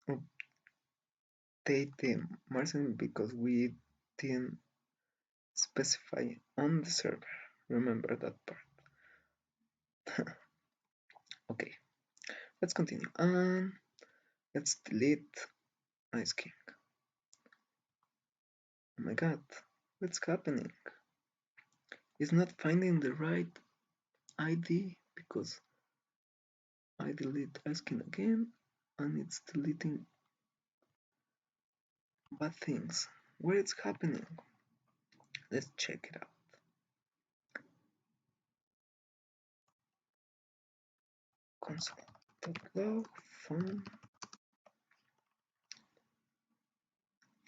update the Marceline because we didn't specify on the server. Remember that part. Okay, let's continue. And let's delete Ice King. Oh my god, what's happening? It's not finding the right ID because I delete Ice King again and it's deleting bad things. What is happening? Let's check it out. Console.log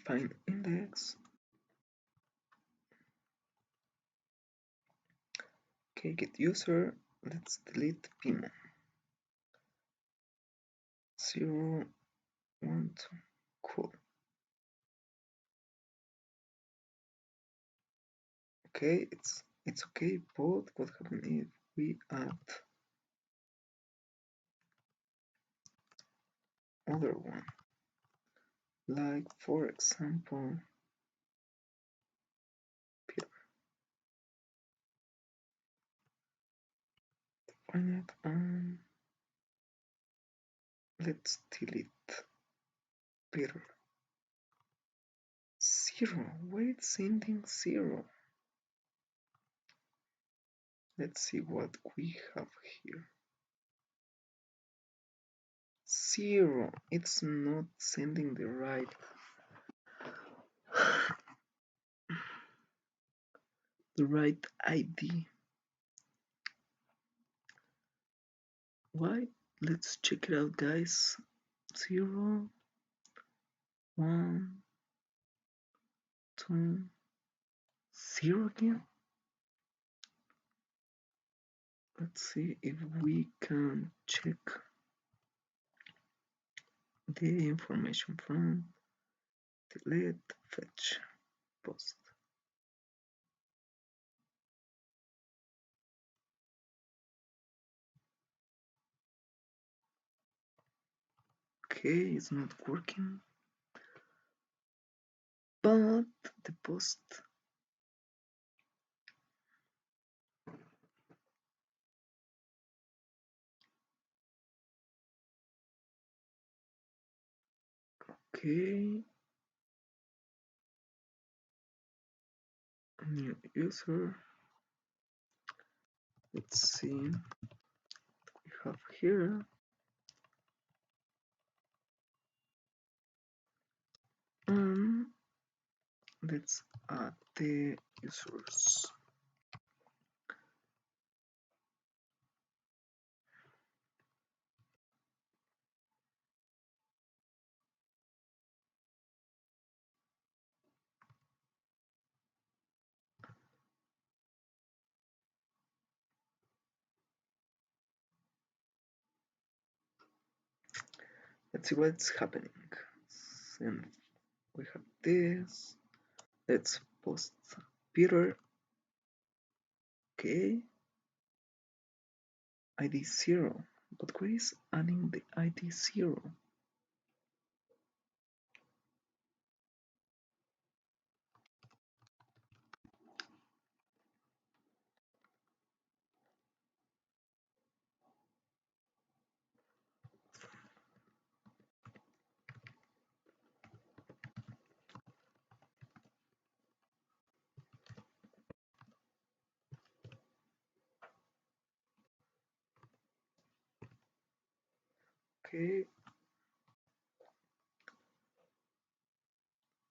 find index. Okay, get user. Let's delete Pimo. 0, 1, 2. Cool. Okay, it's okay, but what happens if we add other one? Like for example, Peter. Find it and let's delete Peter. 0. Why it's sending 0? Let's see what we have here. 0. It's not sending the right ID. Why? Let's check it out, guys. 0, 1, 0 again. Let's see if we can check the information from delete fetch post. Okay, it's not working, but the post. Okay, new user. Let's see. We have here. Let's add the users. Let's see what's happening. And we have this. Let's post Peter. Okay. ID 0. But where is adding the ID 0? Okay.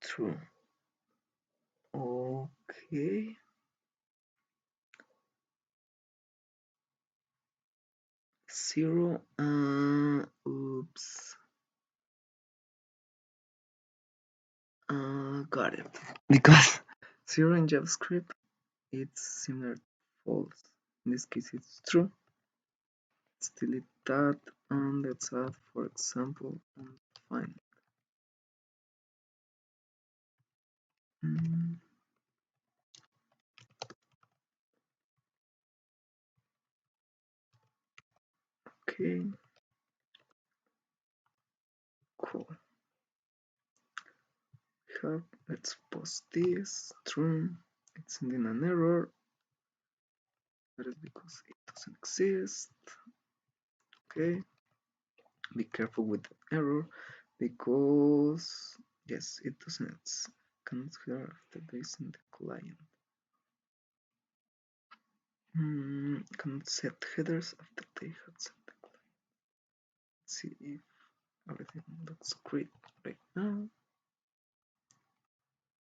True. Okay. Zero. Oops. Got it. Because zero in JavaScript, it's similar to false. In this case, it's true. Let's delete that and let's add, for example, find. Okay. Cool. Let's post this. True. It's sending an error. That is because it doesn't exist. Okay. Be careful with the error because yes, it doesn't cannot hear after this in the client. Cannot set headers after they have set the client. Let's see if everything looks great right now.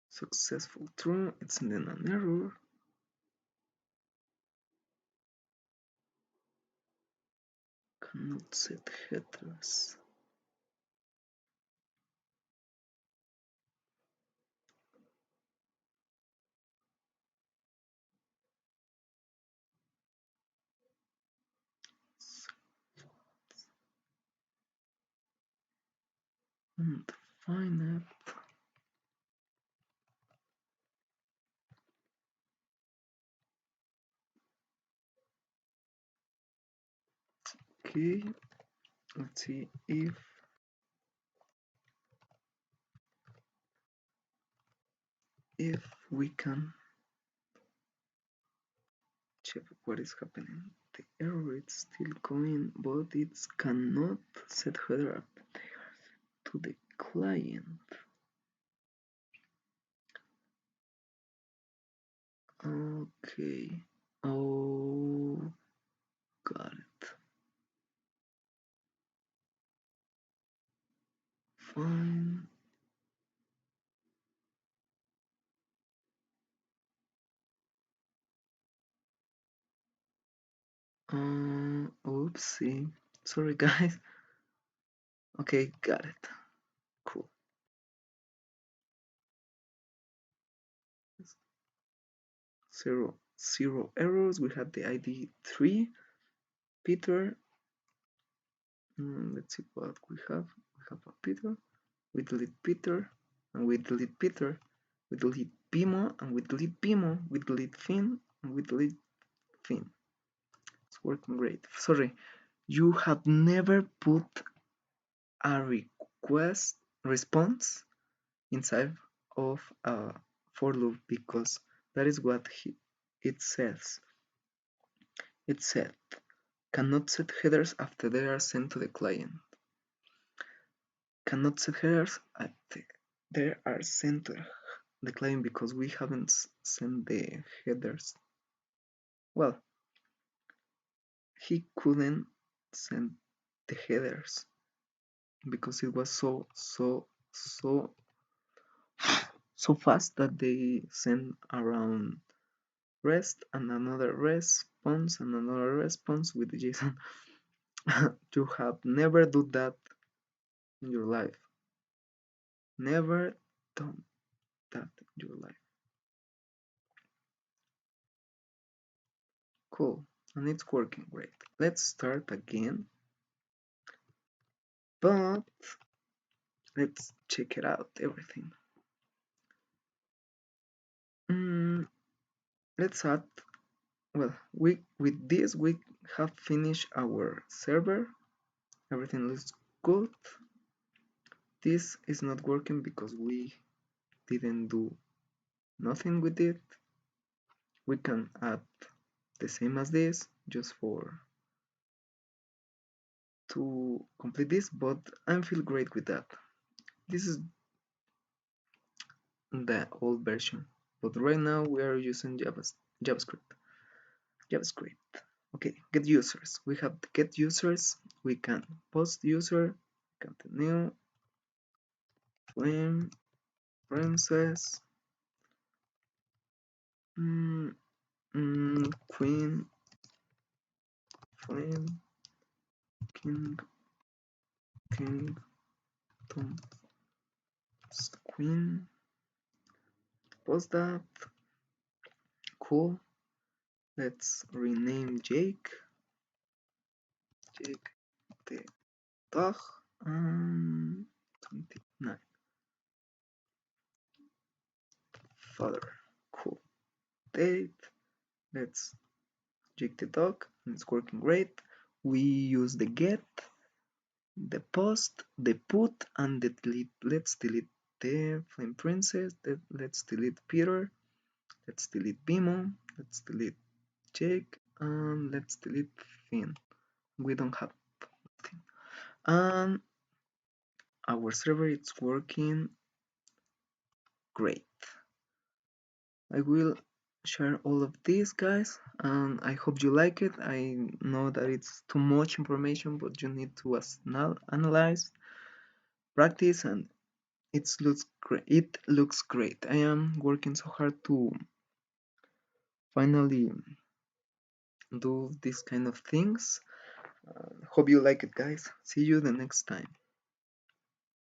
Successful true. It's sending an error. Cannot set headers. Define it. Okay, let's see if we can check what is happening. The error is still going, but it cannot set header up to the client. Okay. Oh, got it. Fine. Oopsie. Sorry, guys. Okay, got it. Cool. zero errors. We have the ID 3, Peter. Let's see what we have. We have a Peter. We delete Peter, and we delete Peter. We delete Bimo, and we delete Bimo. We delete Finn, and we delete Finn. It's working great. Sorry, you have never put a request response inside of a for loop, because that is what it says. It said cannot set headers after they are sent to the client. Cannot set headers after they are sent to the client because we haven't sent the headers. Well, he couldn't send the headers because it was so fast that they sent around rest and another response and another response with the JSON. You have never done that in your life. Never done that in your life. Cool, and it's working great. Let's start again, but let's check it out, everything. Let's add, well, with this we have finished our server. Everything looks good. This is not working because we didn't do nothing with it. We can add the same as this just for to complete this, but I feel great with that. This is the old version, but right now we are using JavaScript. Okay, get users. We have get users. We can post user, continue, flame, princess, queen, flame, king, tom, queen. Post that. Cool. Let's rename Jake the dog. 29. Father. Cool. Date. Let's Jake the dog. It's working great. We use the get, the post, the put, and the delete. Let's delete the flame princess. Let's delete Peter. Let's delete Bimo. Let's delete Jake, and let's delete Finn. We don't have nothing. And our server is working great. I will share all of these, guys, and I hope you like it. I know that it's too much information, but you need to analyze, practice, and it looks great. I am working so hard to finally do this kind of things. Hope you like it, guys. See you the next time.